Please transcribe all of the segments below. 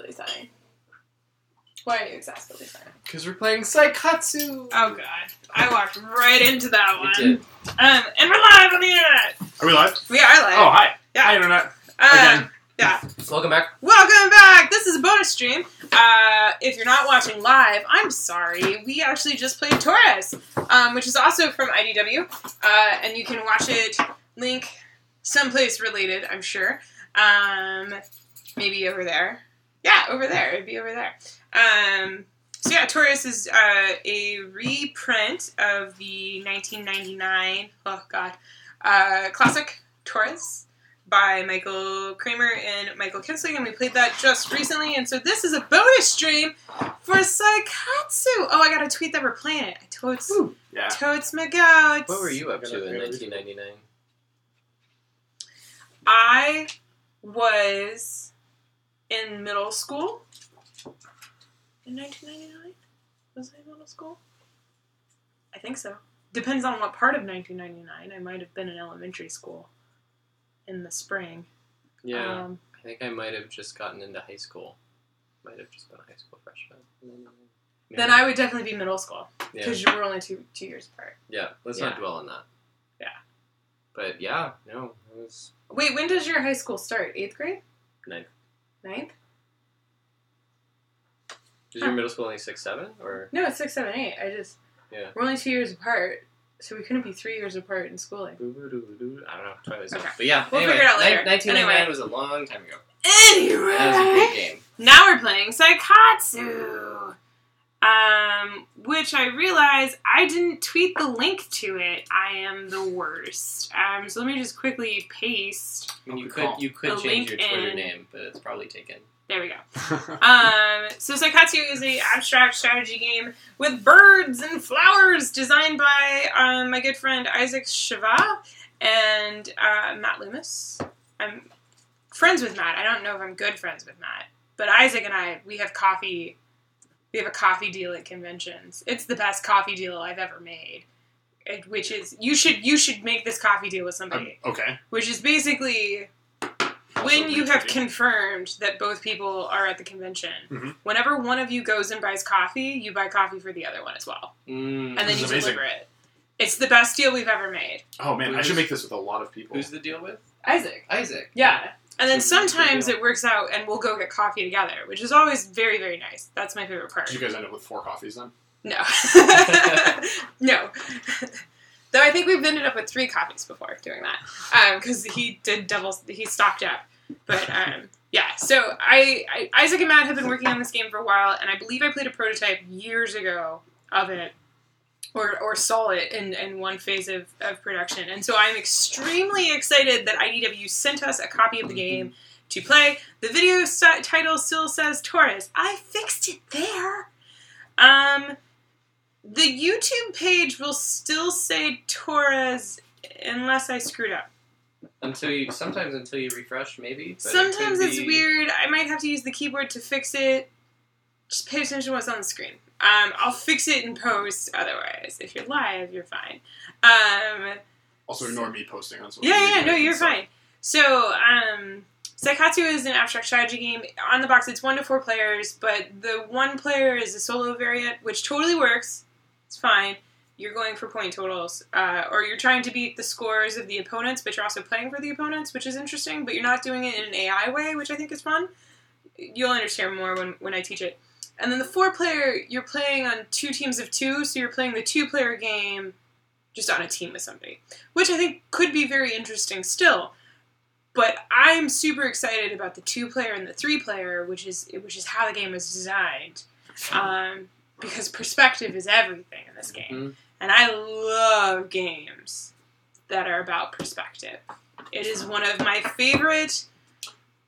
exasperately Why are you exasperately silent? Because we're playing Seikatsu. Oh god, I walked right into that one. You did. And we're live on the internet. Are we live? We are live. Oh, hi. Yeah. Hi, internet. Again. Yeah. Welcome back. Welcome back. This is a bonus stream. If you're not watching live, I'm sorry. We actually just played Taurus, which is also from IDW, and you can watch it. Link someplace related, I'm sure. Maybe over there. Yeah, over there. It'd be over there. So yeah, Taurus is a reprint of the 1999 classic Taurus by Michael Kramer and Michael Kinsling, and we played that just recently, and so this is a bonus stream for Seikatsu. Oh, I gotta tweet that we're playing it. Totes my goats. What were you up to in 1999? I was in middle school. In 1999? Was I in middle school? I think so. Depends on what part of 1999. I might have been in elementary school in the spring. Yeah, I think I might have just gotten into high school. Might have just been a high school freshman. Then I would definitely be middle school. Because Yeah. you were only two years apart. Yeah, let's not dwell on that. Yeah. But yeah, no, it was... Wait, when does your high school start? 8th grade? Ninth. 9th? Is your middle school only 6, 7? Or... No, it's 6, 7, 8. Yeah. We're only 2 years apart, so we couldn't be 3 years apart in schooling. I don't know. Try this Okay. out. But yeah, We'll anyway, figure it out later. 1999 Anyway. was a long time ago. Anyway! That was a great game. Now we're playing Seikatsu! Which I realize I didn't tweet the link to it. I am the worst. So let me just quickly paste. I mean, you the could change link your Twitter in. name, but it's probably taken. There we go. So Seikatsu is an abstract strategy game with birds and flowers designed by my good friend Isaac Shalev and Matt Loomis. I'm friends with Matt. I don't know if I'm good friends with Matt, but Isaac and I, we have coffee. We have a coffee deal at conventions. It's the best coffee deal I've ever made. Which is you should make this coffee deal with somebody. Okay. Which is basically when you have confirmed that both people are at the convention. Whenever one of you goes and buys coffee, you buy coffee for the other one as well, and then you deliver it. It's the best deal we've ever made. Oh man, I should make this with a lot of people. Who's the deal with? Isaac. Yeah. And then sometimes it works out and we'll go get coffee together, which is always very, very nice. That's my favorite part. Did you guys end up with 4 coffees then? No. No. Though I think we've ended up with 3 coffees before doing that. Because he stocked up. But, yeah. So Isaac and Matt have been working on this game for a while, and I believe I played a prototype years ago of it. Or saw it in one phase of production. And so I'm extremely excited that IDW sent us a copy of the game to play. The video title still says Taurus. I fixed it there. The YouTube page will still say Taurus unless I screwed up. Until you refresh, maybe. But Sometimes it's weird. I might have to use the keyboard to fix it. Just pay attention to what's on the screen. I'll fix it in post otherwise. If you're live, you're fine. Also ignore me posting on social media. Yeah, no, you're fine. So, Seikatsu is an abstract strategy game. On the box, it's 1 to 4 players, but the 1 player is a solo variant, which totally works. It's fine. You're going for point totals. Or you're trying to beat the scores of the opponents, but you're also playing for the opponents, which is interesting, but you're not doing it in an AI way, which I think is fun. You'll understand more when I teach it. And then the 4-player, you're playing on 2 teams of 2, so you're playing the 2-player game just on a team with somebody, which I think could be very interesting still. But I'm super excited about the 2-player and the 3-player, which is how the game was designed, because perspective is everything in this game, and I love games that are about perspective. It is one of my favorite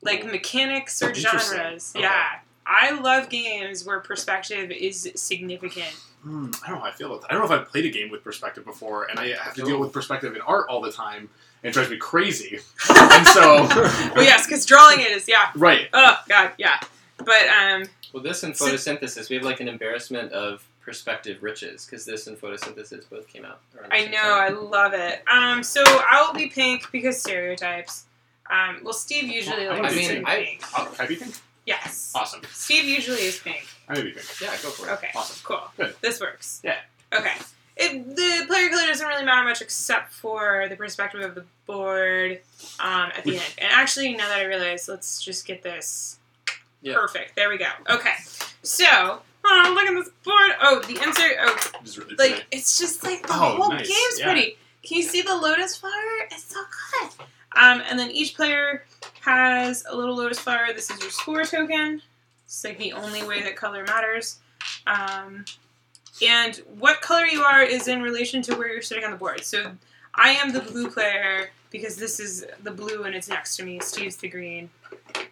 mechanics or genres. Okay. Yeah. I love games where perspective is significant. I don't know how I feel about that. I don't know if I've played a game with perspective before, and I have to deal with perspective in art all the time, and it drives me crazy. And so... Well, yes, because drawing it is, yeah. Right. Oh, God, yeah. But, Well, this and photosynthesis, we have an embarrassment of perspective riches, because this and photosynthesis both came out around the same time. I love it. So I'll be pink because stereotypes. Well, Steve usually likes pink. Can I be pink? Yes. Awesome. Steve usually is pink. I may be pink. Yeah, go for it. Okay. Awesome. Cool. Good. This works. Yeah. Okay. The player color doesn't really matter much except for the perspective of the board at the end. And actually, now that I realize, let's just get this perfect. There we go. Okay. So, look at this board. Oh, the insert. Oh, It's really like pretty. it's just like the whole nice. game's Yeah. pretty. Can you see the lotus flower? It's so good. And then each player has a little lotus flower. This is your score token. It's like the only way that color matters. And what color you are is in relation to where you're sitting on the board. So I am the blue player because this is the blue and it's next to me. Steve's the green.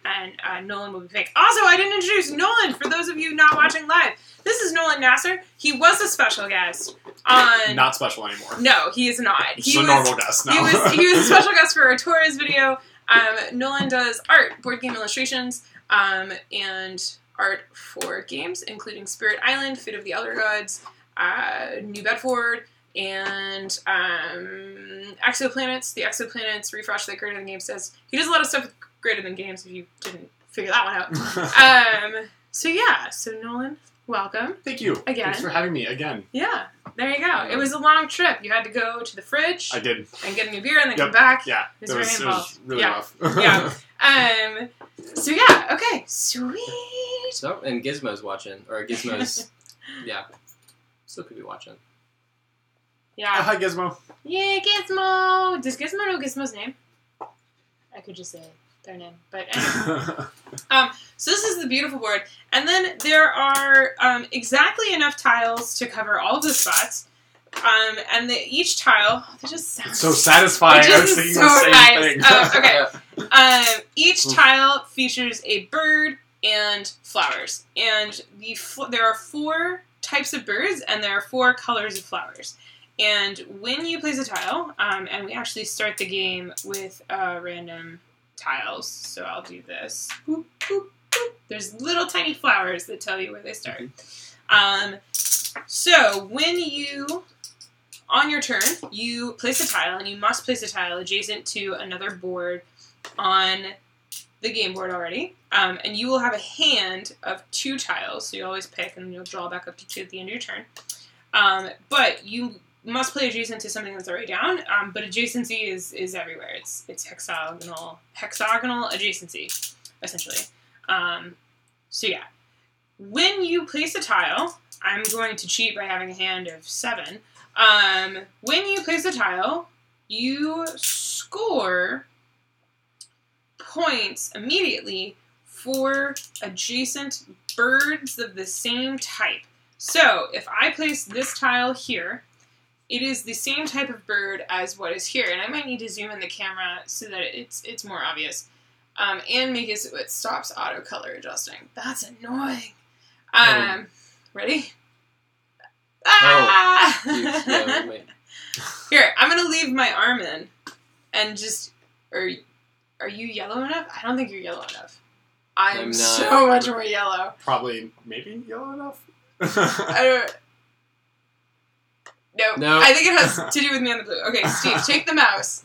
And Nolan will be pink. Also, I didn't introduce Nolan for those of you not watching live. This is Nolan Nasser. He was a special guest on... Not special anymore. No, he is not. Just a normal guest now. He was a special guest for our Torres video. Nolan does art, board game illustrations, and art for games, including Spirit Island, Fate of the Elder Gods, New Bedford, and Exoplanets. The Exoplanets refresh that Greater Than Games says. He does a lot of stuff with Greater Than Games, if you didn't figure that one out. So Nolan, welcome. Thank you. Again. Thanks for having me again. Yeah, there you go. It was a long trip. You had to go to the fridge. I did. And get a new beer and then come back. Yeah. It was really rough. Yeah. So yeah, okay. Sweet. So, and Gizmo's watching. Or Gizmo's... yeah. Still could be watching. Yeah. Hi, Gizmo. Yeah, Gizmo. Does Gizmo know Gizmo's name? I could just say their name. But anyway. So this is the beautiful board. And then there are exactly enough tiles to cover all of the spots. And each tile... Oh, they just sound... It's so satisfying. I was thinking the same thing. Okay. Each tile features a bird and flowers. And there are 4 types of birds, and there are 4 colors of flowers. And when you place a tile, and we actually start the game with random tiles, so I'll do this. Boop, boop, boop. There's little tiny flowers that tell you where they start. So when on your turn, you place a tile, and you must place a tile adjacent to another board on the game board already. And you will have a hand of 2 tiles, so you always pick, and you'll draw back up to 2 at the end of your turn. But you must play adjacent to something that's already down, but adjacency is everywhere. It's hexagonal adjacency, essentially. So yeah. When you place a tile, I'm going to cheat by having a hand of 7. When you place a tile, you score points immediately for adjacent birds of the same type. So, if I place this tile here, it is the same type of bird as what is here. And I might need to zoom in the camera so that it's more obvious. And make it so it stops auto color adjusting. That's annoying. Ready? Ah! Yeah, Here, I'm going to leave my arm in. And just... Are you yellow enough? I don't think you're yellow enough. I'm so much more yellow. Probably, maybe yellow enough? I don't... No. I think it has to do with me on the blue. Okay, Steve, take the mouse.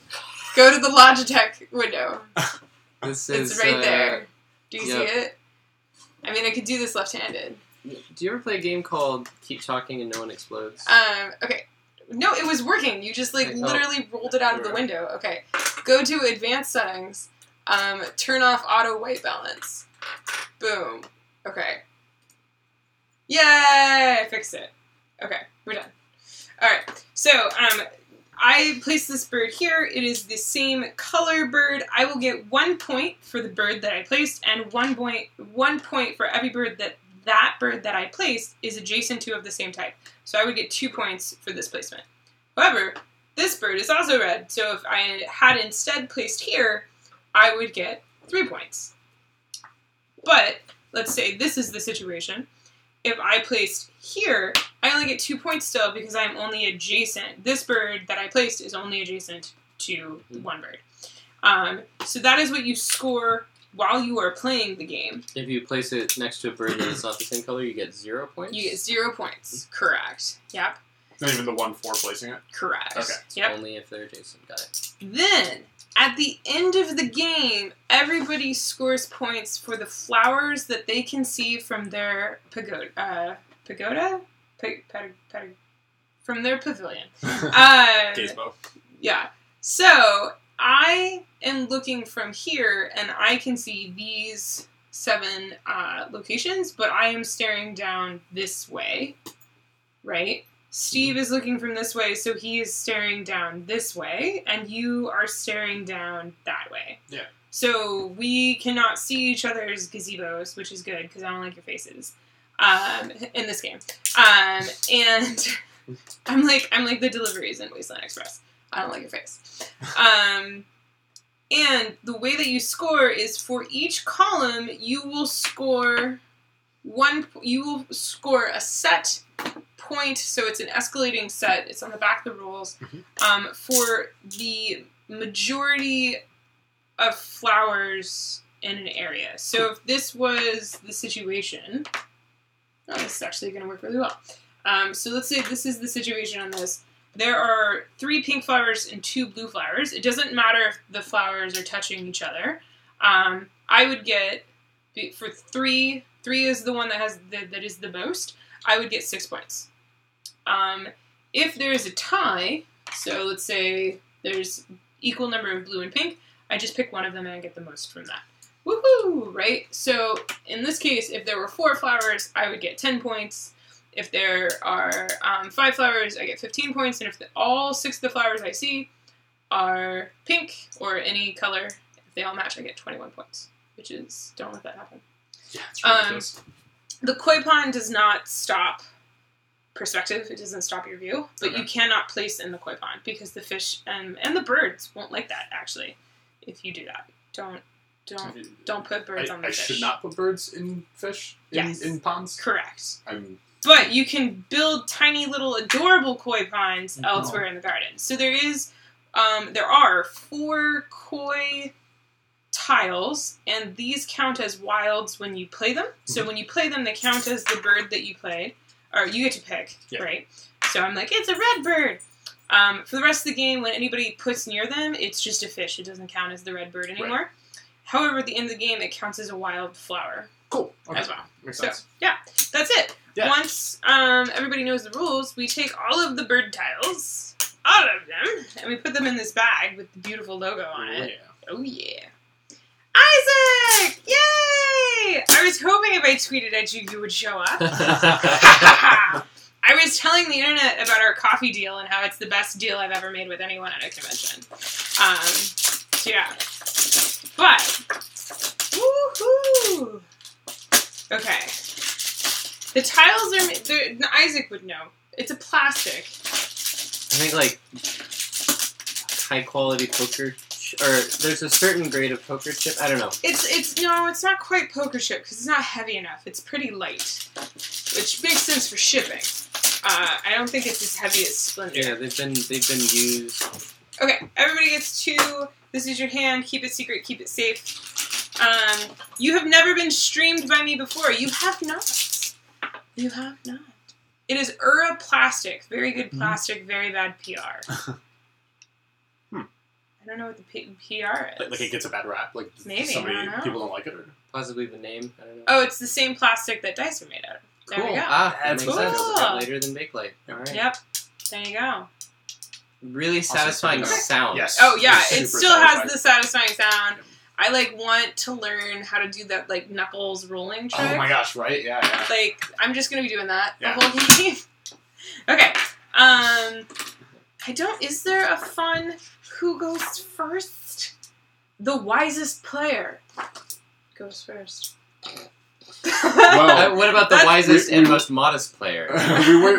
Go to the Logitech window. It's right there. Do you see it? I mean, I could do this left-handed. Do you ever play a game called Keep Talking and No One Explodes? Okay. No, it was working. You just, literally rolled it out of the window. Okay. Go to Advanced Settings. Turn off Auto White Balance. Boom. Okay. Yay! I fixed it. Okay, we're done. Alright, so, I placed this bird here. It is the same color bird. I will get 1 point for the bird that I placed, and 1 point for every bird that bird that I placed is adjacent to of the same type. So I would get 2 points for this placement. However, this bird is also red, so if I had instead placed here, I would get 3 points. But, let's say this is the situation. If I placed here, I only get 2 points still because I'm only adjacent. This bird that I placed is only adjacent to 1 bird. So that is what you score while you are playing the game. If you place it next to a bird that is not the same color, you get 0 points? You get 0 points. Correct. Yep. Not even the 1 for placing it? Correct. Okay. Yep. Only if they're adjacent. Got it. Then, At the end of the game, everybody scores points for the flowers that they can see from their from their pavilion. Gazebo. Yeah. So I am looking from here, and I can see these 7 locations, but I am staring down this way, right? Steve is looking from this way, so he is staring down this way, and you are staring down that way. Yeah. So we cannot see each other's gazebos, which is good, because I don't like your faces in this game. And I'm like the deliveries in Wasteland Express. I don't like your face. And the way that you score is for each column, you will score a set point, so it's an escalating set. It's on the back of the rules. For the majority of flowers in an area. So if this was the situation, this is actually going to work really well. So let's say this is the situation on this. There are 3 pink flowers and 2 blue flowers. It doesn't matter if the flowers are touching each other. I would get, for 3 is the one that is the most, I would get 6 points. If there is a tie, so let's say there's equal number of blue and pink, I just pick one of them and I get the most from that. Woohoo! Right? So in this case, if there were 4 flowers, I would get 10 points. If there are 5 flowers, I get 15 points. And if all 6 of the flowers I see are pink or any color, if they all match, I get 21 points. Which is, don't let that happen. Yeah, it's ridiculous. The koi pond does not stop perspective. It doesn't stop your view. But you cannot place in the koi pond because the fish and the birds won't like that, actually, if you do that. Don't put birds on the fish. I should not put birds in fish in ponds? Correct. But you can build tiny little adorable koi ponds elsewhere in the garden. So there are 4 koi tiles, and these count as wilds when you play them. So when you play them, they count as the bird that you played, or you get to pick, right? So I'm like, it's a red bird. For the rest of the game, when anybody puts near them, it's just a fish. It doesn't count as the red bird anymore. Right. However, at the end of the game, it counts as a wild flower. Cool. Okay. As well. Makes sense. Yeah, that's it. Yeah. Once everybody knows the rules, we take all of the bird tiles, all of them, and we put them in this bag with the beautiful logo on it. Yeah. Oh, yeah. Isaac! Yay! I was hoping if I tweeted at you, you would show up. I was telling the internet about our coffee deal and how it's the best deal I've ever made with anyone at a convention. So yeah. But, woohoo! Okay. The tiles are, Isaac would know. It's a plastic. I think, like, high quality poker, or there's a certain grade of poker chip. I don't know. It's not quite poker chip because it's not heavy enough. It's pretty light, which makes sense for shipping. I don't think it's as heavy as Splendor. Yeah, they've been used. Okay, everybody gets 2. This is your hand. Keep it secret. Keep it safe. You have never been streamed by me before. You have not. You have not. It is Ura plastic. Very good plastic. Very bad PR. I don't know what the PR is. Like it gets a bad rap? Like maybe, I don't know. People don't like it? Or? Possibly the name. I don't know. Oh, it's the same plastic that dice are made out of. There Cool. you go. That makes cool. sense. Later than Bakelite. All right. Yep. There you go. Really satisfying sound. Yes. Oh, yeah. It still satisfying. has the satisfying sound. I, want to learn how to do that, knuckles rolling trick. Oh my gosh, right? Yeah. I'm just going to be doing that Yeah. the whole game. Okay. Is there a fun who goes first? The wisest player goes first. Well, what about the wisest and most modest player?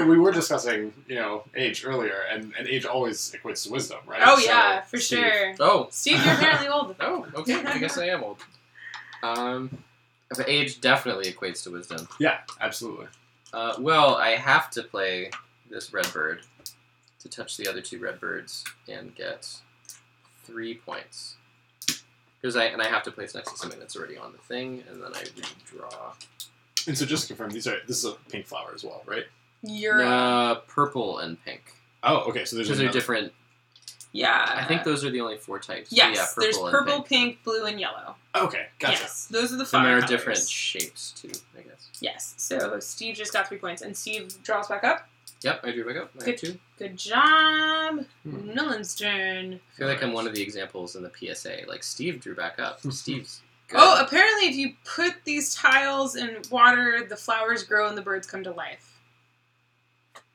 we were discussing, age earlier, and age always equates to wisdom, right? Oh, yeah, for sure. Oh. Steve, you're apparently old. Oh, okay. I guess I am old. But age definitely equates to wisdom. Yeah, absolutely. Well, I have to play this red bird to touch the other 2 red birds and get 3 points. I have to place next to something that's already on the thing, and then I redraw. And so just to confirm, this is a pink flower as well, right? You're purple and pink. Oh, okay. So there's they're different. Yeah. I think those are the only 4 types. Yes, Yeah, there's and purple, pink, blue, and yellow. Okay, gotcha. Yes, those are the 5 And there are colors. different shapes, too, I guess. Yes, so Steve just got 3 points. And Steve draws back up. Yep, I drew back up. I have 2. Good job. Nolan's turn. I feel like I'm one of the examples in the PSA. Like, Steve drew back up. Steve's good. Oh, apparently if you put these tiles in water, the flowers grow and the birds come to life.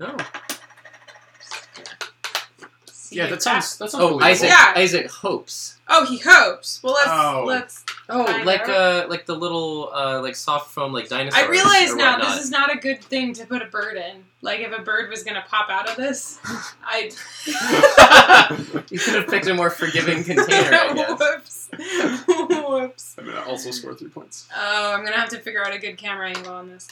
No. Yeah, that sounds Oh, believable. Isaac hopes. Oh, he hopes. Well, let's. Oh, find like out. like the little like soft foam like dinosaurs. I realize or now whatnot. this is not a good thing to put a bird in. Like if a bird was gonna pop out of this, I. You could have picked a more forgiving container, I guess. Whoops. Whoops. I'm gonna also score 3 points. Oh, I'm gonna have to figure out a good camera angle on this.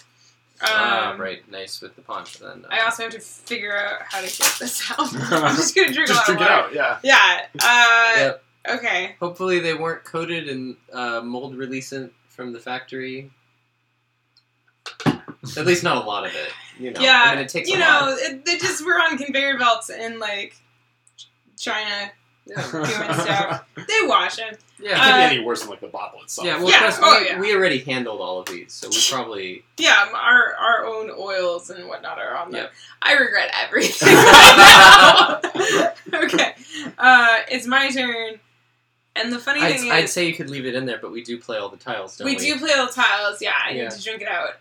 Right, nice with the punch. Then I also have to figure out how to get this out. I'm just gonna drink a lot of it water. out, yeah. Yeah. Yep. Okay. Hopefully they weren't coated in mold releasant from the factory. At least not a lot of it. You know. Yeah. I mean, it takes a lot. They just were on conveyor belts in like China doing stuff. They wash them. It Yeah. can't be any worse than like the bottle itself. Yeah, well, Yeah, plus, oh, we already handled all of these, so we probably... Yeah, our own oils and whatnot are on there. Yep. I regret everything right now. Okay. It's my turn. And the funny thing I'd is... say you could leave it in there, but we do play all the tiles, don't we? We do play all the tiles, yeah. I need to drink it out.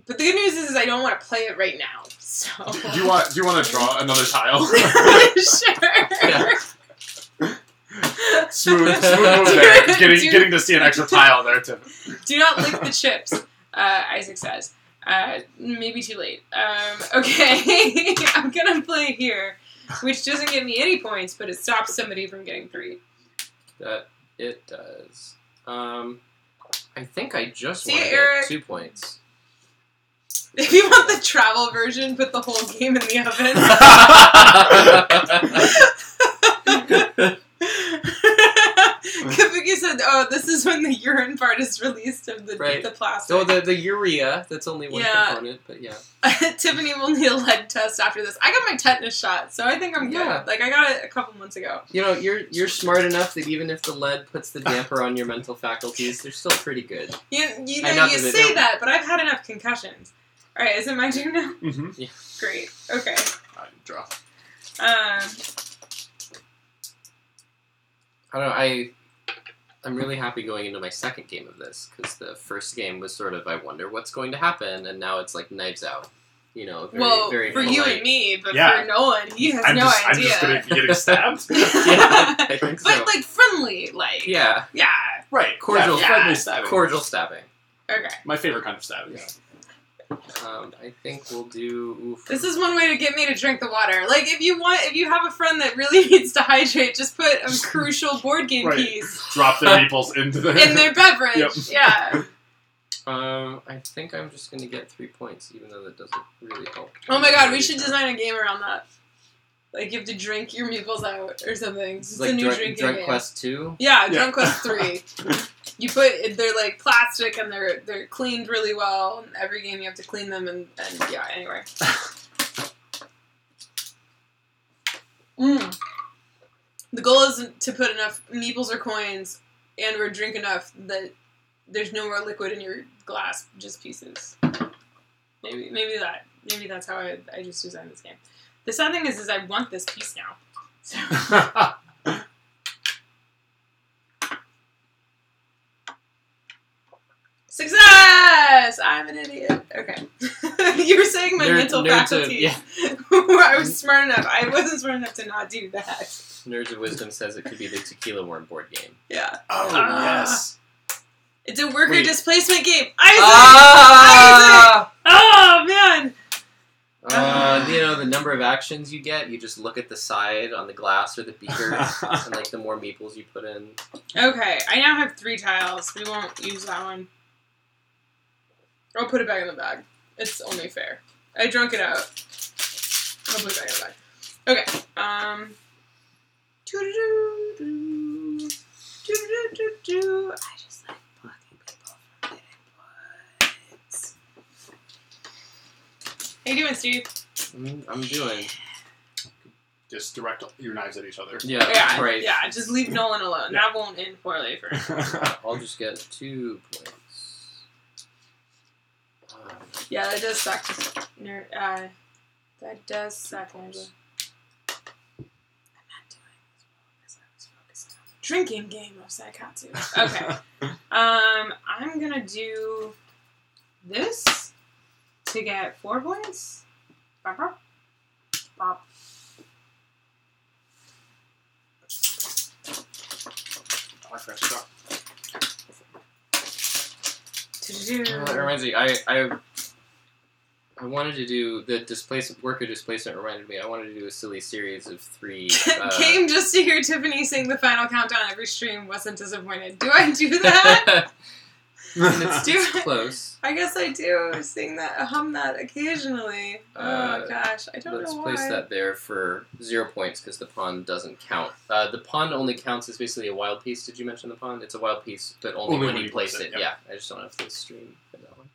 But the good news is I don't want to play it right now. So Do you want to draw another tile? Sure. Yeah. Smooth move there. Getting to see an extra tile there too. Do not lick the chips, Isaac says. Maybe too late. Okay, I'm gonna play here, which doesn't give me any points, but it stops somebody from getting 3. That it does. I think I just See, want to Eric? get 2 points. If you want the travel version, put the whole game in the oven. Kapiki said, "Oh, this is when the urine part is released of the plastic." So the urea, that's only one component, but yeah. Tiffany will need a lead test after this. I got my tetanus shot, so I think I'm good. Yeah. Like I got it a couple months ago. You know, you're smart enough that even if the lead puts the damper on your mental faculties, they're still pretty good. You say that, but I've had enough concussions. All right, is it my turn now? Mm-hmm. Yeah. Great. Okay. Draw. I don't know. I'm really happy going into my second game of this because the first game was sort of I wonder what's going to happen, and now it's like knives out. You know, very for polite. you and me, but Yeah. for Nolan, he has I'm no just idea. going to be getting stabbed. Yeah, I think so. But like friendly, like Yeah, Right. cordial, friendly stabbing. cordial stabbing. Okay. My favorite kind of stabbing. Yeah. I think we'll do. Oof. This is one way to get me to drink the water. Like if you have a friend that really needs to hydrate, just put a crucial board game piece. Drop their meeples into in their beverage. Yep. Yeah. I think I'm just gonna get 3 points, even though that doesn't really help. Oh my god, we should design a game around that. Like you have to drink your meeples out or something. It's like a new drinking Drunk game. Quest 2? Yeah, Drunk Quest 3. You they're like plastic and they're cleaned really well. And every game you have to clean them and yeah, anyway. The goal is to put enough meeples or coins or drink enough that there's no more liquid in your glass, just pieces. Maybe that's how I just designed this game. The sad thing is I want this piece now. So. Success! I'm an idiot. Okay. You were saying my mental faculties. I was smart enough. I wasn't smart enough to not do that. Nerds of Wisdom says it could be the Tequila Worm board game. Yeah. Oh, yes. It's a worker displacement game. Isaac! Oh, man! You know, the number of actions you get, you just look at the side on the glass or the beaker, and like the more meeples you put in. Okay, I now have 3 tiles. We won't use that one. I'll put it back in the bag. It's only fair. I drunk it out. I'll put it back in the bag. Okay. I just like blocking people from getting points. How you doing, Steve? I'm doing just direct your knives at each other. Yeah, right. Yeah, just leave Nolan alone. Yeah. That won't end poorly for him. I'll just get 2 points. Yeah, that does suck. That does suck, Angela. I'm not doing as well as I was focused on the drinking game of Seikatsu. Okay. I'm gonna do this to get 4 points. Bop, bop. Bop. I like that stuff. That reminds me, I wanted to do the worker displacement reminded me. I wanted to do a silly series of 3. Came just to hear Tiffany sing the final countdown every stream. Wasn't disappointed. Do I do that? it's close. I guess I do sing that, hum that occasionally. Oh gosh, I don't know why. Let's place that there for 0 points because the pawn doesn't count. The pawn only counts as basically a wild piece. Did you mention the pawn? It's a wild piece, but only when you place it. Yeah, I just don't have to stream for that one.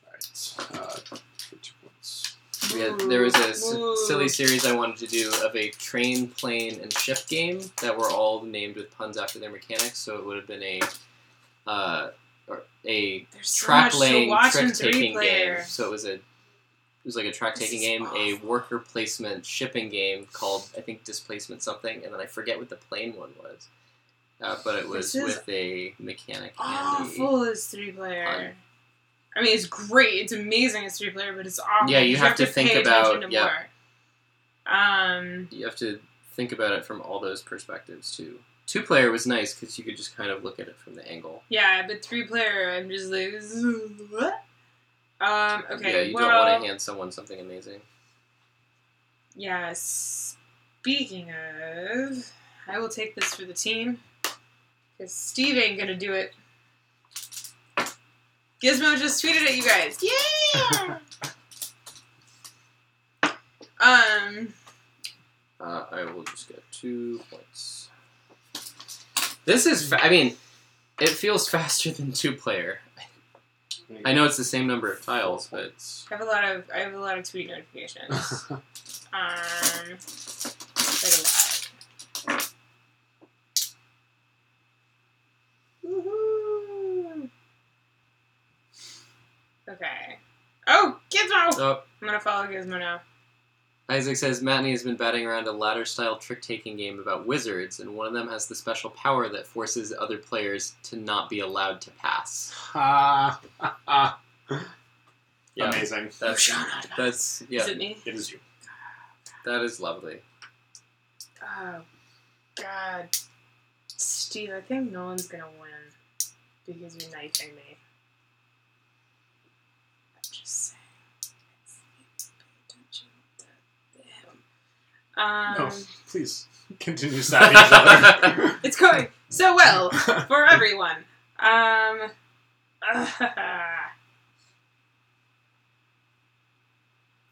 Alright, for 2 points. There was a silly series I wanted to do of a train, plane, and ship game that were all named with puns after their mechanics, so it would have been a track-laying, trick-taking game. So it was like a track-taking game, awful. a worker placement shipping game called, I think, Displacement something, and then I forget what the plane one was. But it was with a mechanic and awful as 3-player. I mean, it's great. It's amazing as 3-player, but it's awful. Yeah, you have to think pay about attention to more. You have to think about it from all those perspectives too. 2-player was nice because you could just kind of look at it from the angle. Yeah, but 3-player, I'm just like, what? Okay. Yeah, you don't want to hand someone something amazing. Yeah. Speaking of, I will take this for the team because Steve ain't gonna do it. Gizmo just tweeted at you guys. Yeah. I will just get 2 points. This is, I mean, it feels faster than 2-player. I know it's the same number of tiles, but I have a lot of tweet notifications. Like a lot. Woohoo! Okay. Oh, Gizmo! oh, I'm gonna follow Gizmo now. Isaac says Matney has been batting around a ladder-style trick-taking game about wizards, and one of them has the special power that forces other players to not be allowed to pass. Yeah, amazing. That's yeah. Is it me? It is you. That is lovely. Oh, God. Steve, I think Nolan's gonna win because you're knifing me. I'm just saying. No, please continue stabbing each other. It's going so well for everyone.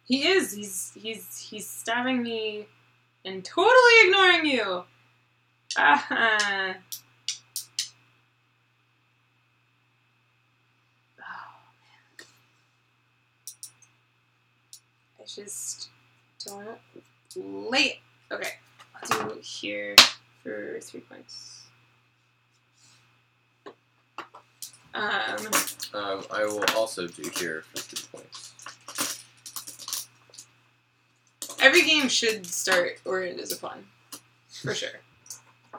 He is. He's stabbing me and totally ignoring you. Oh man. I just don't lay it. Okay, I'll do here for 3 points. I will also do here for 3 points. Every game should start or end as a pun, for sure.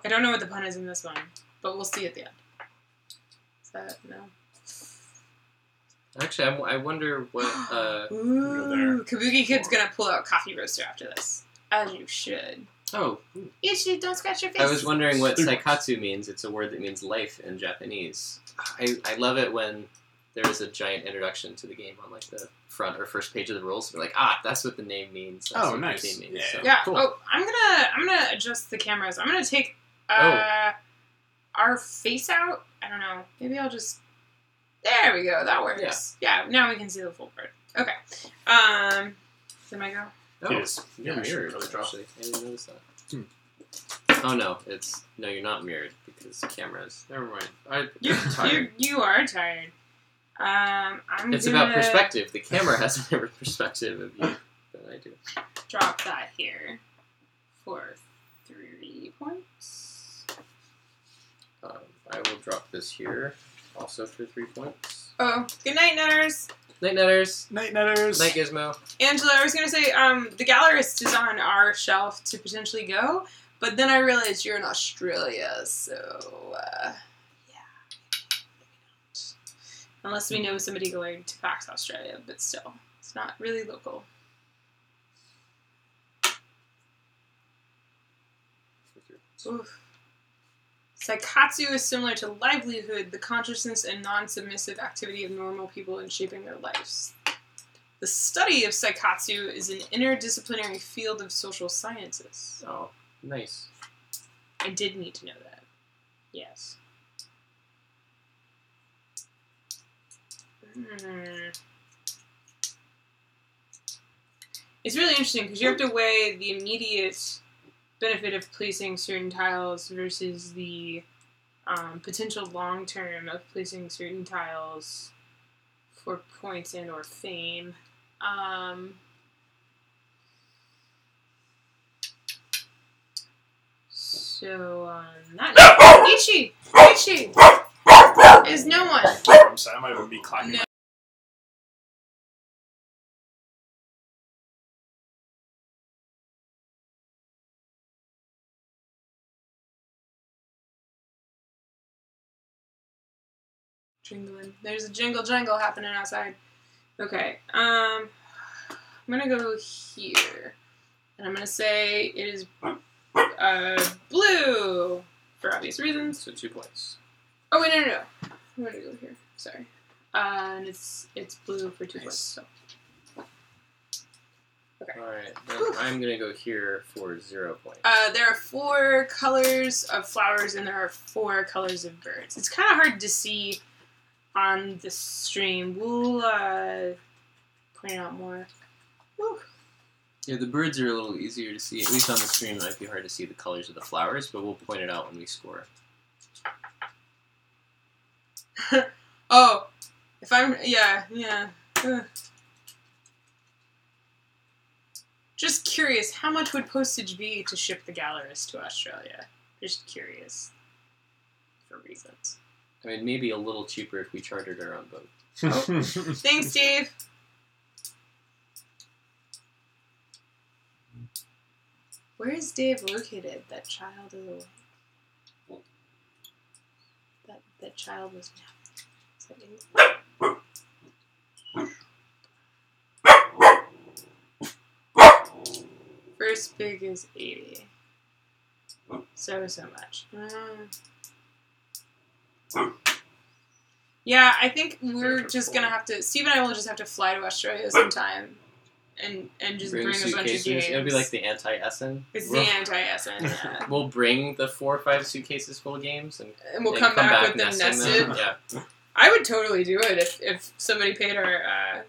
I don't know what the pun is in this one, but we'll see at the end. Is that no? Actually, I wonder what. Ooh, Kabuki Kid's gonna pull out Coffee Roaster after this, as you should. Oh, You should. Don't scratch your face. I was wondering what Seikatsu means. It's a word that means life in Japanese. I love it when there is a giant introduction to the game on like the front or first page of the rules. We're like, that's what the name means. That's what nice. The name means. Yeah. So, Yeah. cool. Oh, I'm gonna adjust the cameras. I'm gonna take our face out. I don't know. Maybe I'll just. There we go. That works. Yeah. Now we can see the full part. Okay. Did I go? Oh, Yes. you're Yeah, mirrored. really draw. Actually, I didn't notice that. Oh no, you're not mirrored because cameras. Never mind. I'm tired. You are tired. It's about perspective. The camera has a different perspective of you. than I do. Drop that here for 3 points. I will drop this here, also for 3 points. Oh, good night, Netters. Night, Netters. Night, Netters. Night, Gizmo. Angela, I was going to say, the Gallerist is on our shelf to potentially go, but then I realized you're in Australia, so, yeah. Unless we know somebody going to PAX Australia, but still, it's not really local. Oof. Seikatsu is similar to livelihood, the consciousness and non-submissive activity of normal people in shaping their lives. The study of Seikatsu is an interdisciplinary field of social sciences. Oh, nice. I did need to know that. Yes. It's really interesting because you have to weigh the immediate benefit of placing certain tiles versus the potential long-term of placing certain tiles for points and or fame. So, that Ichi! Ichi! Is no one. I'm sorry, I might even be clacking. No. Jingling. There's a jingle jangle happening outside. Okay, I'm gonna go here. And I'm gonna say it is blue for obvious reasons. So 2 points. Oh wait, no. I'm gonna go here. Sorry. And it's blue for 2 points. So. Okay. Alright, then I'm gonna go here for 0 points. There are 4 colors of flowers and there are 4 colors of birds. It's kind of hard to see on the stream. We'll point out more. Woo. Yeah, the birds are a little easier to see. At least on the stream, it might be hard to see the colors of the flowers, but we'll point it out when we score. Oh, if I'm, yeah. Just curious, how much would postage be to ship the Gallerist to Australia? Just curious. For reasons. I mean, maybe a little cheaper if we chartered our own boat. Oh. Thanks, Dave. Where is Dave located? That child is awake. That child was napping. Is that English? First big is 80. So much. Yeah, I think we're just gonna have to. Steve and I will just have to fly to Australia sometime, and just bring a bunch of games. It'll be like the anti-Essen. It's the anti-Essen. Yeah. We'll bring the 4 or 5 suitcases full of games, and we'll come back with them nested. Yeah. I would totally do it if somebody paid our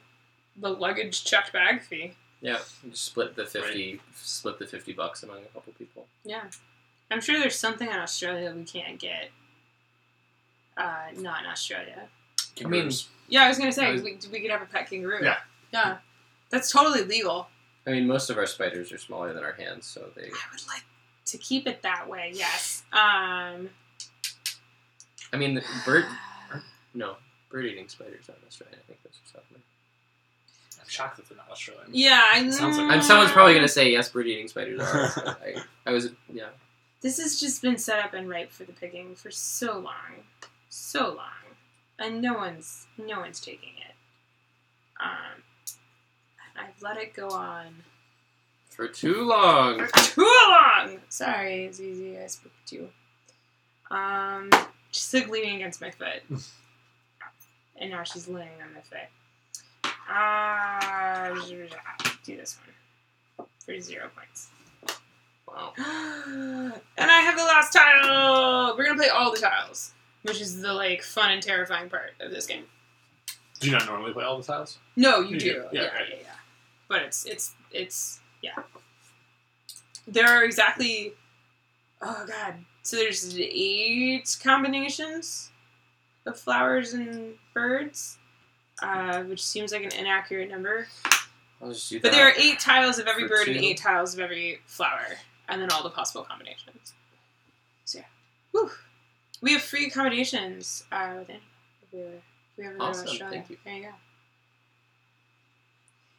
the luggage checked bag fee. Yeah, just split the $50 among a couple people. Yeah, I'm sure there's something in Australia we can't get. Not in Australia. Kangaroos. Yeah, I was gonna say we could have a pet kangaroo. Yeah. Yeah, that's totally legal. I mean, most of our spiders are smaller than our hands, so they. I would like to keep it that way. Yes. I mean, bird-eating spiders aren't Australian. I think those are South American. I'm shocked that they're not Australian. Yeah, I know. Sounds like Someone's probably gonna say yes. Bird-eating spiders are. I was This has just been set up and ripe for the picking for so long, and no one's taking it. I've let it go on for too long. Sorry, Zizi, I spoke to you. She's like leaning against my foot, and now she's laying on my foot. Do this one for 0 points. Wow. And I have the last tile. We're gonna play all the tiles, which is the fun and terrifying part of this game. Do you not normally play all the tiles? No, you do. Yeah. But it's There are exactly. Oh god. So there's 8 combinations of flowers and birds, which seems like an inaccurate number. I'll just do But that. there are 8 tiles of every For bird and 2. 8 tiles of every flower, and then all the possible combinations. So yeah, whew. We have free accommodations with Annie if we ever go to Awesome, Australia. thank you. There you go.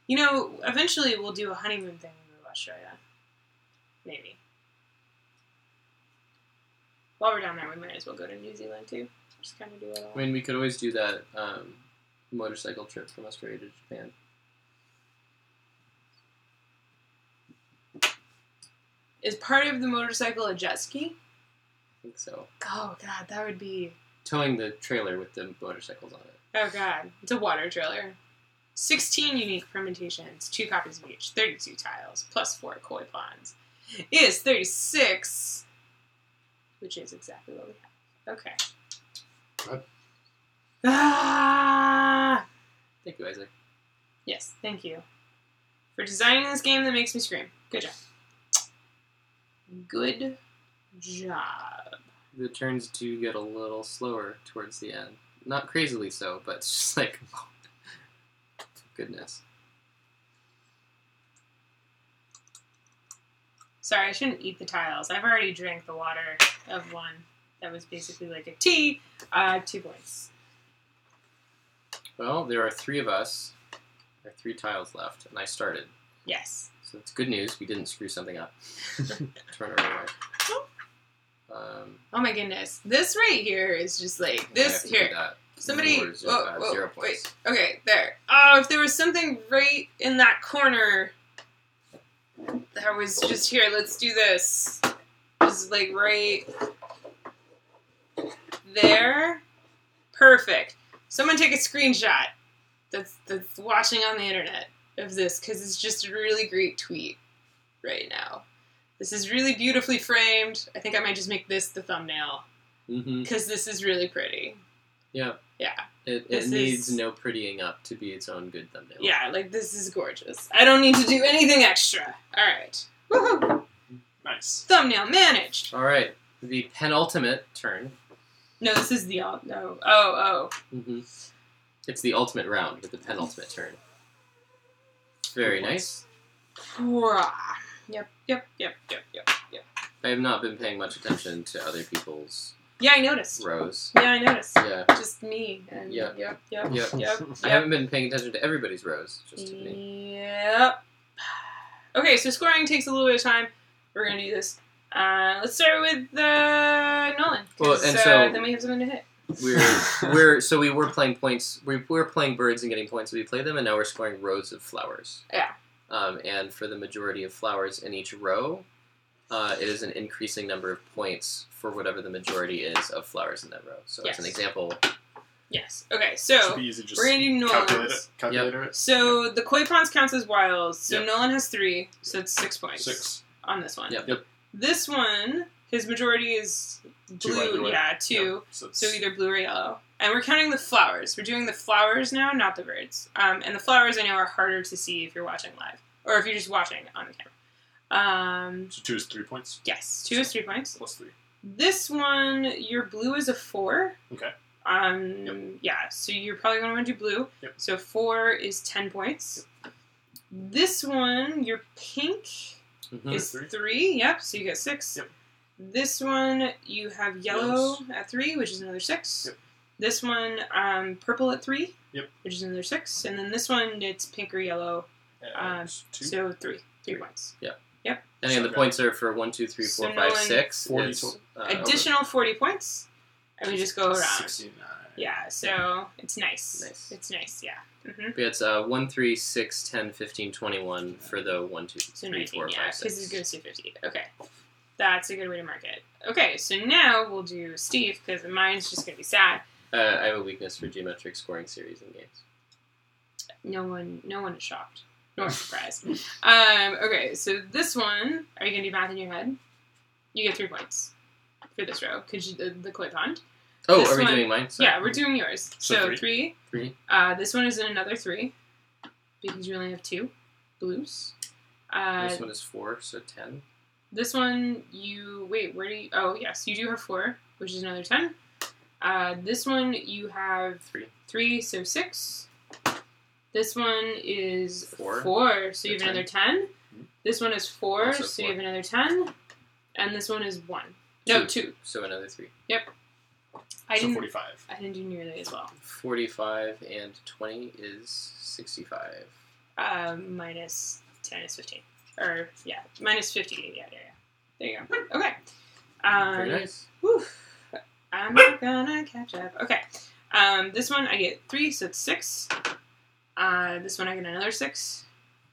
You know, eventually we'll do a honeymoon thing when we go to Australia. Maybe. While we're down there, we might as well go to New Zealand too. Just kind of do it all. I mean, we could always do that motorcycle trip from Australia to Japan. Is part of the motorcycle a jet ski? I think so. Oh god, that would be... Towing the trailer with the motorcycles on it. Oh god, it's a water trailer. 16 unique permutations, 2 copies of each, 32 tiles, plus 4 koi ponds. Is 36, which is exactly what we have. Okay. Good. Ah! Thank you, Isaac. Yes, thank you. For designing this game that makes me scream. Good job. Good job. The turns do get a little slower towards the end. Not crazily so, but it's just like, oh, goodness. Sorry, I shouldn't eat the tiles. I've already drank the water of one that was basically like a tea. 2 points. Well, there are 3 of us. There are 3 tiles left, and I started. Yes. So it's good news. We didn't screw something up. Turn it away. Oh my goodness. This right here is just like, this, here. Somebody, 0 points. wait. Okay, there. Oh, if there was something right in that corner that was just here, let's do this. Just like right there. Perfect. Someone take a screenshot that's watching on the internet of this, because it's just a really great tweet right now. This is really beautifully framed. I think I might just make this the thumbnail, because this is really pretty. Yeah. Yeah. It needs no prettying up to be its own good thumbnail. Yeah, like, this is gorgeous. I don't need to do anything extra. Alright. Woohoo! Nice. Thumbnail managed. Alright. The penultimate turn. No, this is the... No. Oh. It's the ultimate round with the penultimate turn. Very nice. Yep. I have not been paying much attention to other people's Yeah, I noticed. rows. Yeah, I noticed. Yeah. Just me. And Yep. Yep. I haven't been paying attention to everybody's rows, just to me. Yep. Okay, so scoring takes a little bit of time. We're going to do this. Let's start with Nolan. Well, and so then we have something to hit. we were playing points. We were playing birds and getting points. We played them, and now we're scoring rows of flowers. Yeah. And for the majority of flowers in each row, it is an increasing number of points for whatever the majority is of flowers in that row. So as an example. Yes. Okay, so Should be easy, just we're going to do Nolan's. Calculator it. So the koi ponds counts as wilds. So Yep. Nolan has 3, so it's 6 points. 6. On this one. Yep. This one, his majority is 2 blue. either way. Yeah, 2. Yep. So either blue or yellow. And we're counting the flowers. We're doing the flowers now, not the birds. And the flowers, I know, are harder to see if you're watching live. Or if you're just watching on the camera. So 2 is 3 points? Yes, 2 is 3 points. Plus 3. This one, your blue is a 4. Okay. Yeah, so you're probably going to want to do blue. Yep. So 4 is 10 points. Yep. This one, your pink is 3. Yep, so you get 6. Yep. This one, you have yellow at 3, which is another 6. Yep. This one, purple at 3, Yep. which is another 6. And then this one, it's pink or yellow. 2. So 3 points. Yep. Yep. And again, the points are for 1, 2, 3, 4, So 5, Nolan- 6. 40 It's, total. Additional 40 points. And we just go around. 69. Yeah, so it's nice. Nice. It's nice, yeah. It's 1, 3, 6, 10, 15, 21 for the 1, 2, So 3, 19, 4, yeah, 5, because 6. it goes to 50. Okay. That's a good way to mark it. Okay, so now we'll do Steve, because mine's just going to be sad. I have a weakness for geometric scoring series in games. No one is shocked. Nor surprised. Okay, so this one, are you going to do math in your head? You get 3 points for this row, because the koi pond. Oh, This are we one- doing mine? Sorry. Yeah, we're doing yours. So 3. 3. This one is another 3, because you only have 2 blues. This one is 4, so 10. This one, where do you... Oh, yes, you do have 4, which is another 10. This one, you have 3. 3, so 6. This one is 4. 4, so you have 10. another 10. This one is 4, Also so 4. you have another 10. And this one is 1. No, 2. So another 3. I So didn't 45. I didn't do nearly as well. 45 and 20 is 65. Minus 10 is 15. Or, yeah, minus 50. Yeah. There you go. Okay. Very nice. Whew. I'm not gonna catch up. Okay. This one I get 3, so it's 6. This one I get another 6.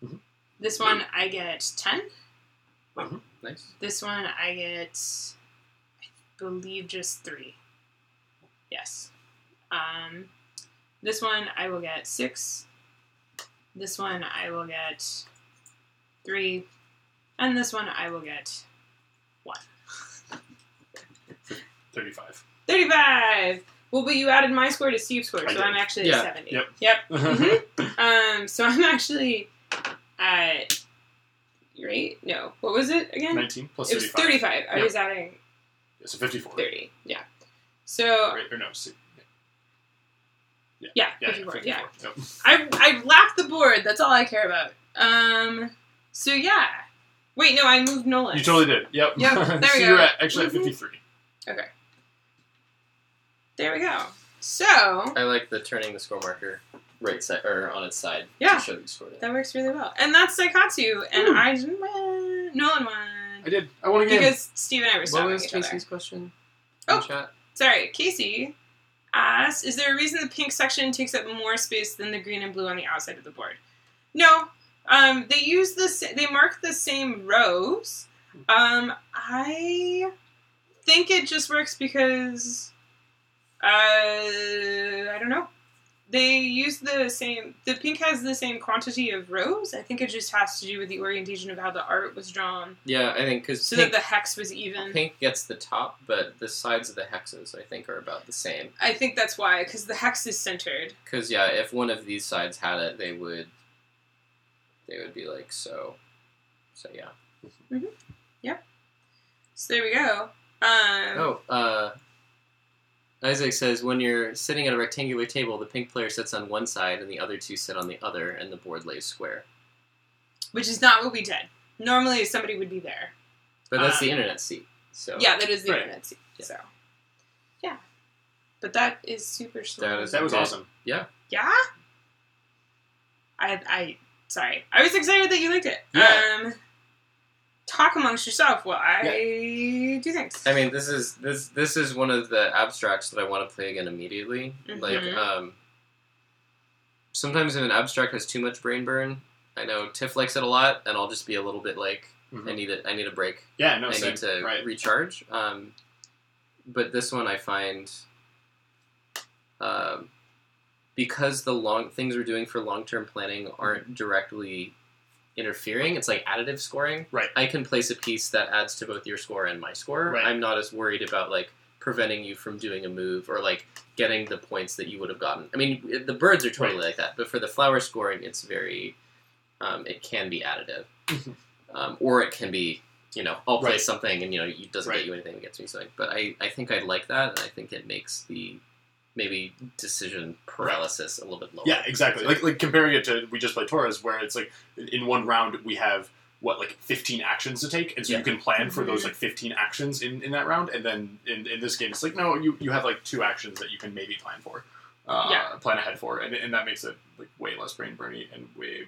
Mhm. This one I get 10. Nice. This one I get, I believe, just 3. Yes. This one I will get 6. This one I will get 3. And this one I will get 1. 35. 35! Well, but you added my score to Steve's score, I so did. I'm actually Yeah. at 70. Yep. Mhm. So I'm actually at, right? No. What was it again? 19 plus It was 35. 35. I Yep. was adding So 54. 30. Yeah. So, Right, or no, yeah, yeah, 54. Yeah. 54. Yep. I lapped the board. That's all I care about. So yeah. Wait, no, I moved Nolan. You totally did. Yep. Yep, there so we you're go. actually at Mhm. 53. Okay. There we go. So, I like the turning the score marker right side or on its side Yeah. to show that you scored it. that works really well. And that's Seikatsu, and I didn't win. Nolan won. I did. I won again. Because Steve and I were What stopping was each other. Casey's question? Oh. In chat? Sorry, Casey asked, is there a reason the pink section takes up more space than the green and blue on the outside of the board? No. They use they mark the same rows. I think it just works because, I don't know. They use the pink has the same quantity of rows. I think it just has to do with the orientation of how the art was drawn. Yeah, I think because So that the hex was even. pink gets the top, but the sides of the hexes, I think, are about the same. I think that's why, because the hex is centered. Because, yeah, if one of these sides had it, they would be like, so yeah. So there we go. Isaac says, when you're sitting at a rectangular table, the pink player sits on one side and the other two sit on the other, and the board lays square. Which is not what we did. Normally, somebody would be there. But that's the internet seat, so... Yeah, that is the Right. internet seat. Yeah. So, yeah. But that is super slow. That was awesome. Yeah? Sorry. I was excited that you liked it. Yeah. Talk amongst yourself while I do things. I mean, this is one of the abstracts that I want to play again immediately. Mhm. Like, sometimes if an abstract has too much brain burn, I know Tiff likes it a lot, and I'll just be a little bit like, Mhm. I need a break. Yeah, no, I same. need to Right. recharge. But this one I find, because the things we're doing for long-term planning aren't directly interfering, it's like additive scoring. Right. I can place a piece that adds to both your score and my score. Right. I'm not as worried about like preventing you from doing a move or like getting the points that you would have gotten. I mean, the birds are totally like that, but for the flower scoring, it's very, it can be additive. Or it can be, I'll play something and, it doesn't get you anything, it gets me something. But I think I like that, and I think it makes the maybe decision paralysis a little bit lower. Yeah, exactly. Like comparing it to we just played Torres, where it's like in one round we have 15 actions to take, and so you can plan for those 15 actions in that round, and then in this game it's like no, you have 2 actions that you can maybe plan for, plan ahead for, and that makes it like way less brain burny and way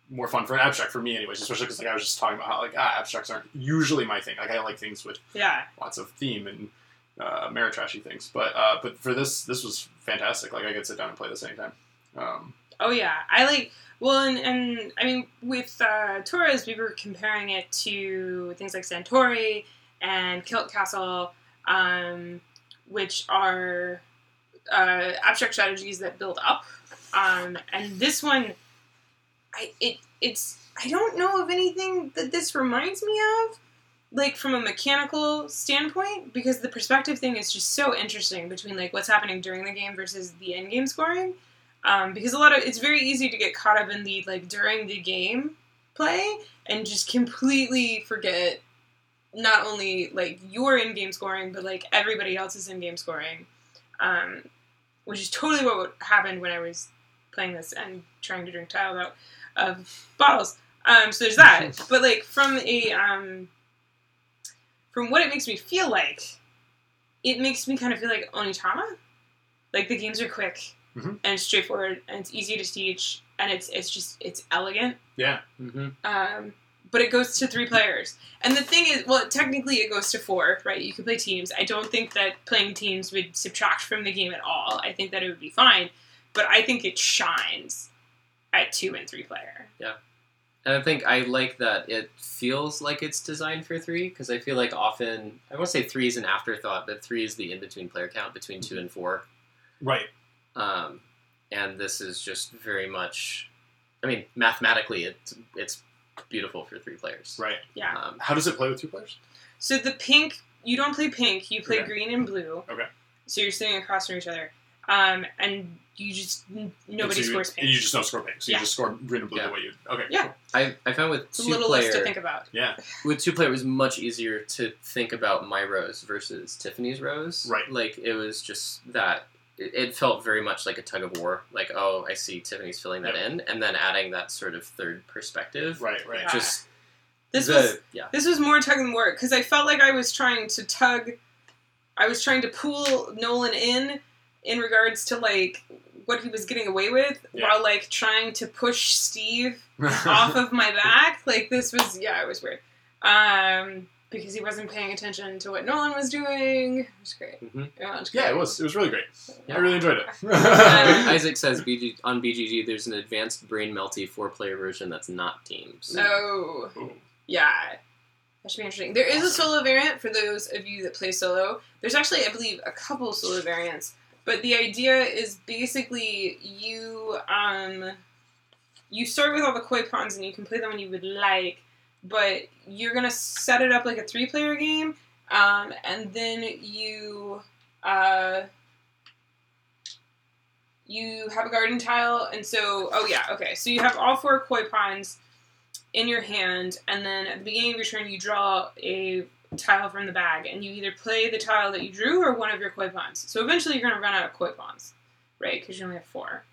more fun for an abstract for me, anyways. Especially because I was just talking about how abstracts aren't usually my thing. Like I like things with lots of theme and Ameritrashy things, but for this was fantastic. Like I could sit down and play this anytime. Oh yeah, I like. Well, and I mean with Torres, we were comparing it to things like Centauri and Kilt Castle, which are abstract strategies that build up. And this one, I don't know of anything that this reminds me of. Like, from a mechanical standpoint, because the perspective thing is just so interesting between, like, what's happening during the game versus the end-game scoring. Because it's very easy to get caught up in the, like, during the game play and just completely forget not only, like, your in-game scoring, but, like, everybody else's in-game scoring. Which is totally what happened when I was playing this and trying to drink tile out of bottles. So there's that. But like from what it makes me feel like, it makes me kind of feel like Onitama. Like the games are quick and straightforward and it's easy to teach and it's elegant. Yeah. But it goes to 3 players. And the thing is, well, technically it goes to 4, right? You can play teams. I don't think that playing teams would subtract from the game at all. I think that it would be fine. But I think it shines at 2 and 3 player. Yeah. And I think I like that it feels like it's designed for 3, because I feel like often, I won't say 3 is an afterthought, but 3 is the in-between player count between 2 and 4. Right. And this is just very much, I mean, mathematically, it's beautiful for 3 players. Right. Yeah. How does it play with 2 players? So the pink, you don't play pink, you play Okay. green and blue. Okay. So you're sitting across from each other. And you just, nobody scores pink. And you just don't score pink. So you Yeah. just score green and blue the way you... Okay. Yeah. Cool. I found with It's a 2 little player, less to think about. Yeah. with 2 player, it was much easier to think about my rows versus Tiffany's rows. Right. Like, it was just that, it felt very much like a tug of war. Like, oh, I see Tiffany's filling that in, and then adding that sort of third perspective. Right. Yeah. Just, This was more tug and war, because I felt like I was trying to pull Nolan in regards to, like, what he was getting away with, while, like, trying to push Steve off of my back. Like, this was, it was weird. Because he wasn't paying attention to what Nolan was doing. It was great. Yeah, it was really great. Yeah. I really enjoyed it. Isaac says on BGG there's an advanced brain melty 4-player version that's not teams. Oh. Ooh. Yeah. That should be interesting. There is a solo variant for those of you that play solo. There's actually, I believe, a couple solo variants. But the idea is basically you start with all the koi pawns and you can play them when you would like, but you're going to set it up like a 3-player game, and then you have a garden tile, and so, so you have all 4 koi pawns in your hand, and then at the beginning of your turn you draw a tile from the bag, and you either play the tile that you drew or one of your koi pawns. So eventually you're going to run out of koi pawns, right? Because you only have 4.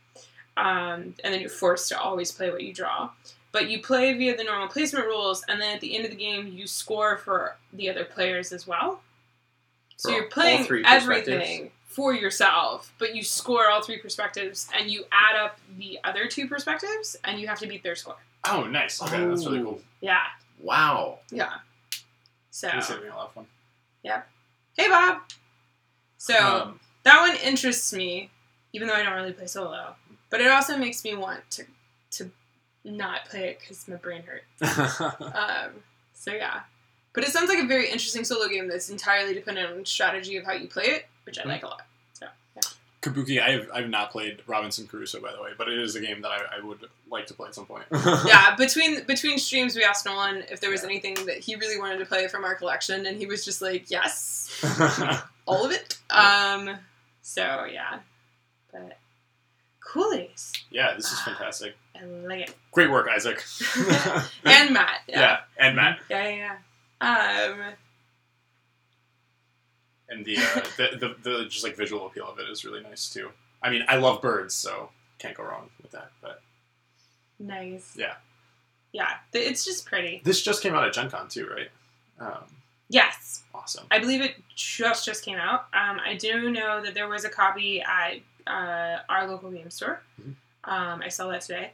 And then you're forced to always play what you draw. But you play via the normal placement rules, and then at the end of the game you score for the other players as well. So you're playing everything for yourself, but you score all 3 perspectives, and you add up the other 2 perspectives, and you have to beat their score. Oh, nice. Okay, that's really cool. Yeah. Wow. Yeah. So. This is going to be a lot of fun. Yep. Hey, Bob! So, that one interests me, even though I don't really play solo. But it also makes me want to not play it because my brain hurt. So, yeah. But it sounds like a very interesting solo game that's entirely dependent on strategy of how you play it, which I like a lot. So, yeah. Kabuki, I've not played Robinson Crusoe, by the way, but it is a game that I would like to play at some point. Yeah, between streams, we asked Nolan if there was anything that he really wanted to play from our collection, and he was just like, yes, all of it. So, yeah. But, coolies. Yeah, this is fantastic. I like it. Great work, Isaac. And Matt. Yeah, and Matt. Yeah. And the just like visual appeal of it is really nice too. I mean, I love birds, so can't go wrong with that. But nice. Yeah, it's just pretty. This just came out at Gen Con too, right? Yes. Awesome. I believe it just came out. I do know that there was a copy at our local game store. I saw that today.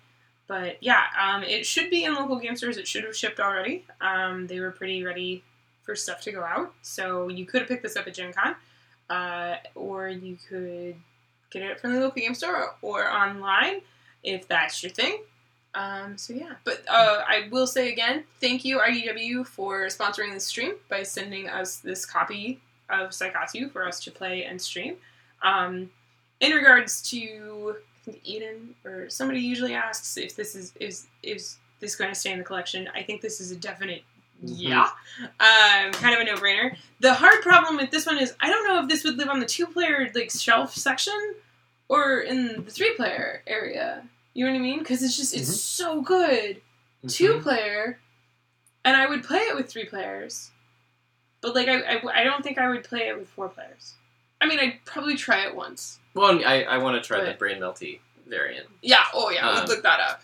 But yeah, it should be in local game stores. It should have shipped already. They were pretty ready for stuff to go out. So you could have picked this up at Gen Con, or you could get it from the local game store or online if that's your thing. So yeah, but I will say again, thank you IDW for sponsoring this stream by sending us this copy of Seikatsu for us to play and stream. In regards to, I think Eden or somebody usually asks if this is this going to stay in the collection. I think this is a definite yeah. Kind of a no-brainer. The hard problem with this one is I don't know if this would live on the 2-player like shelf section or in the 3-player area. You know what I mean? Because it's just it's so good 2-player, and I would play it with 3 players, but like I don't think I would play it with 4 players. I mean, I'd probably try it once. Well, I want to try the brain melty variant. Yeah. Oh yeah. Let's look that up.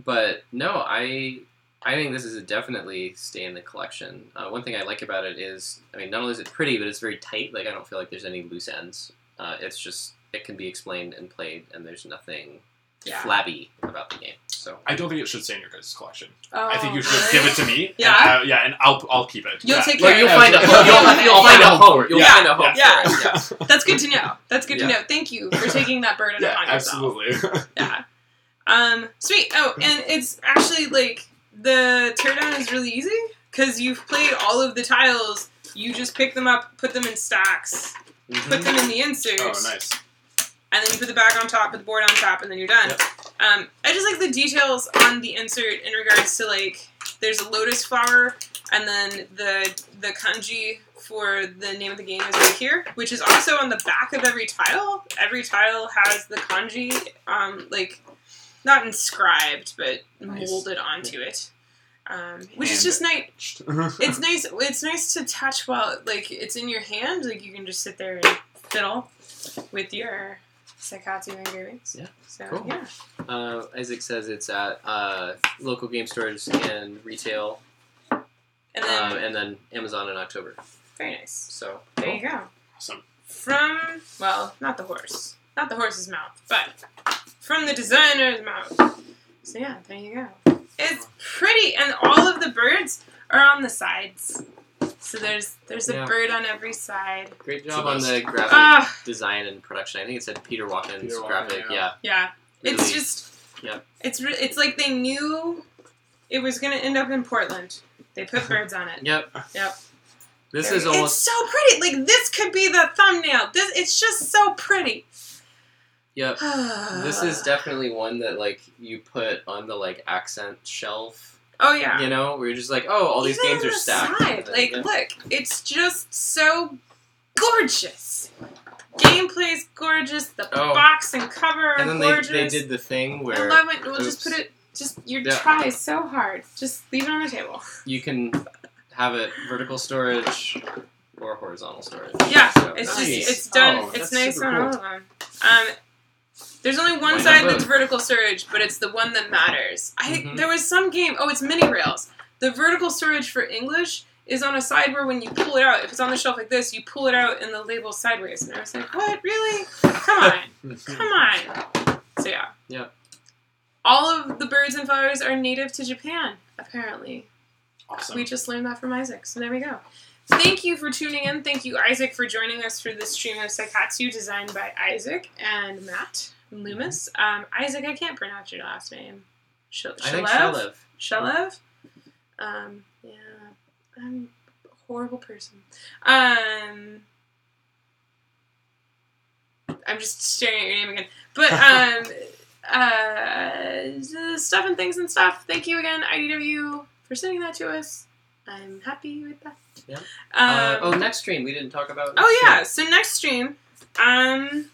But no, I think this is definitely stay in the collection. One thing I like about it is, I mean, not only is it pretty, but it's very tight. Like, I don't feel like there's any loose ends. It's just, it can be explained and played, and there's nothing flabby about the game. So I don't think it should stay in your guys' collection. Oh, I think you should give it to me. Yeah. And I'll keep it. You'll yeah. take care Like, you'll of find it. a home. You'll find a home. You'll find a home Yeah. for it. Yeah. That's good to know. That's good to know. Thank you for taking that burden upon yourself. Absolutely. Yeah. Sweet. Oh, and it's actually like the teardown is really easy because you've played all of the tiles. You just pick them up, put them in stacks, put them in the insert. Oh, nice. And then you put the bag on top, put the board on top, and then you're done. Yep. I just like the details on the insert in regards to, like, there's a lotus flower, and then the kanji for the name of the game is right here, which is also on the back of every tile. Every tile has the kanji, like, not inscribed, but molded onto it. Which is just nice. It's nice. It's nice to touch while, like, it's in your hand. Like, you can just sit there and fiddle with your Seikatsu engravings. Yeah. So, cool. yeah. Isaac says it's at local game stores and retail, and then Amazon in October. Very nice. So there you go. Awesome. From, well, not the horse's mouth, but from the designer's mouth. So yeah, there you go. It's pretty, and all of the birds are on the sides. So there's a bird on every side. Great job on the graphic design and production. I think it said Peter Watkins graphic. Yeah. Really, it's just. Yeah. It's like they knew it was going to end up in Portland. They put birds on it. Yep. This is almost. It's so pretty. Like, this could be the thumbnail. It's just so pretty. Yep. This is definitely one that, like, you put on the, like, accent shelf. Oh, yeah. You know, where you're just like, oh, all these games are stacked. Side. Like, look, it's just so gorgeous. Gameplay's gorgeous. The box and cover are gorgeous. And then they did the thing where... I love it. We'll just put it... Your try is so hard. Just leave it on the table. You can have it vertical storage or horizontal storage. Yeah, so, it's nice. just... It's done. It's nice on all of them. There's only one side that's vertical storage, but it's the one that matters. There was some game... Oh, it's mini rails. The vertical storage for English is on a side where when you pull it out, if it's on the shelf like this, you pull it out and the label's sideways. And I was like, what? Really? Come on. Come on. So, yeah. Yeah. All of the birds and flowers are native to Japan, apparently. Awesome. We just learned that from Isaac, so there we go. Thank you for tuning in. Thank you, Isaac, for joining us for this stream of Seikatsu, designed by Isaac and Matt Loomis. Isaac, I can't pronounce your last name. I think Shalev. Shalev? Yeah. I'm a horrible person. I'm just staring at your name again. But, stuff and things and stuff. Thank you again, IDW, for sending that to us. I'm happy with that. Yeah. Next stream. We didn't talk about. So next stream, we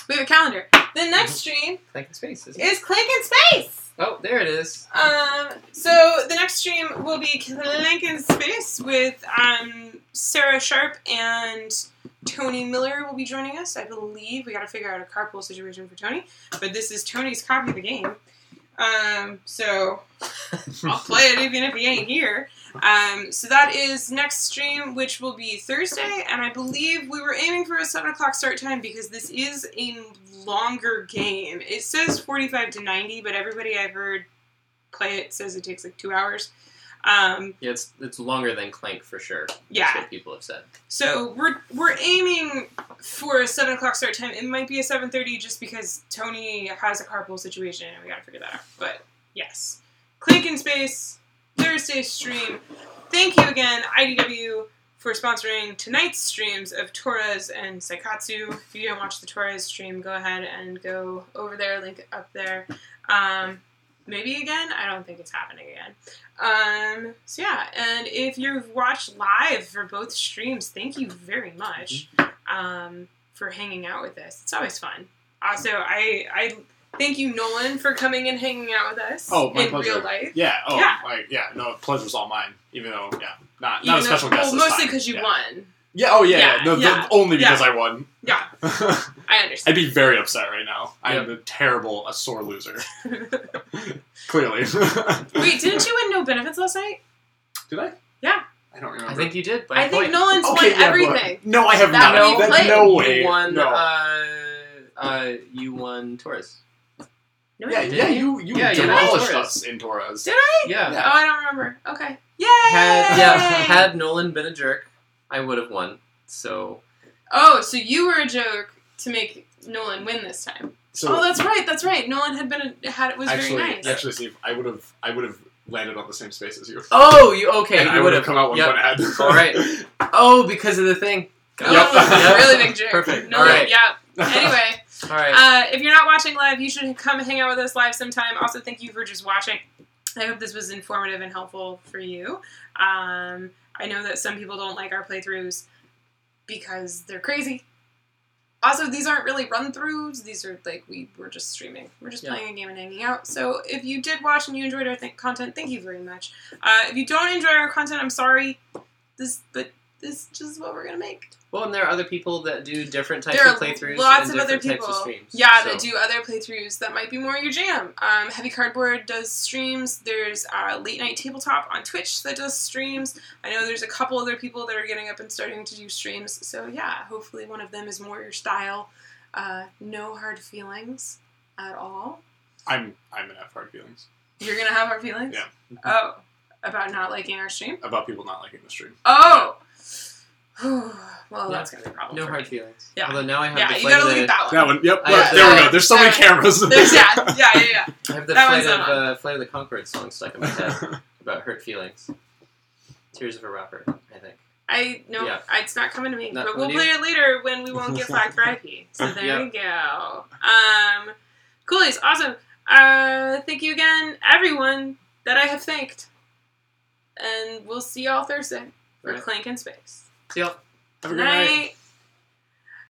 have a calendar. The next stream Clank in Space is Clank in Space. Oh, there it is. So the next stream will be Clank in Space with Sarah Sharp and Tony Miller will be joining us. I believe we got to figure out a carpool situation for Tony, but this is Tony's copy of the game. So I'll play it even if he ain't here. So that is next stream, which will be Thursday, and I believe we were aiming for a 7 o'clock start time because this is a longer game. It says 45 to 90, but everybody I've heard play it says it takes like 2 hours. It's longer than Clank for sure. Yeah. That's what people have said. So we're aiming for a 7 o'clock start time. It might be a 7:30 just because Tony has a carpool situation and we gotta figure that out. But yes. Clank in Space, Thursday stream. Thank you again, IDW, for sponsoring tonight's streams of Torres and Seikatsu. If you didn't watch the Torres stream, go ahead and go over there, link up there. Maybe again? I don't think it's happening again. So yeah, and if you've watched live for both streams, thank you very much for hanging out with us. It's always fun. Also, I thank you, Nolan, for coming and hanging out with us my in pleasure. real life. Yeah, no, pleasure's all mine. Even though, not a special guest. Well, mostly because you won. Yeah. Oh yeah. Yeah, No, yeah, only because yeah. I won. Yeah, I understand. I'd be very upset right now. Yep. I'm a sore loser. Clearly. Wait, didn't you win no benefits last night? Did I? Yeah. I don't remember. I think you did. By I a think point. Nolan's won Okay, yeah, everything. but- no, I have That not. we That's played. no way. You won. No. You won Taurus. No, Yeah, you yeah, didn't. you Yeah, you demolished won us in Torres. Did I? Yeah. Yeah. Oh, I don't remember. Okay. Yay! Had Nolan been a jerk, I would have won. So. Oh, so you were a joke to make Nolan win this time. So Oh, that's right. That's right. Nolan had was actually, very nice. actually, Steve, I would have landed on the same space as you. Oh, you okay? And You I would have come out one point ahead. All right. Oh, because of the thing. Nolan Yep. was a Yep. really big jerk. Perfect. Nolan, All right. yeah. Anyway, All right. if you're not watching live, you should come hang out with us live sometime. Also, thank you for just watching. I hope this was informative and helpful for you. I know that some people don't like our playthroughs because they're crazy. Also, these aren't really run-throughs. These are like, we're just streaming. We're just playing a game and hanging out. So if you did watch and you enjoyed our content, thank you very much. If you don't enjoy our content, I'm sorry. But this is just what we're going to make. Well, and there are other people that do different types There of are playthroughs. lots and of other different types people. of streams. Yeah, So- that do other playthroughs that might be more your jam. Heavy Cardboard does streams. There's Late Night Tabletop on Twitch that does streams. I know there's a couple other people that are getting up and starting to do streams. So yeah, hopefully one of them is more your style. No hard feelings at all. I'm gonna have hard feelings You're gonna have hard feelings? Yeah. Oh, about not liking our stream? about people not liking the stream. Oh! Well, Yeah. that's gonna be a problem. No for hard me. feelings. Yeah. Although now I have Yeah, the you flight gotta of leave the, that one. That one. Yep. I have There we the- go. There's so many cameras. There's, yeah. I have the That flight one's not of Flight of the Conchords song stuck in my head about hurt feelings. Tears of a Rapper, I think. Yeah. It's not coming to me. Not But we'll coming to play it later when we won't get flagged for IP. So there Yeah. we go. Coolies, awesome. Thank you again, everyone that I have thanked. And we'll see y'all Thursday for Right. Clank in Space. See y'all. Have a good night. Night.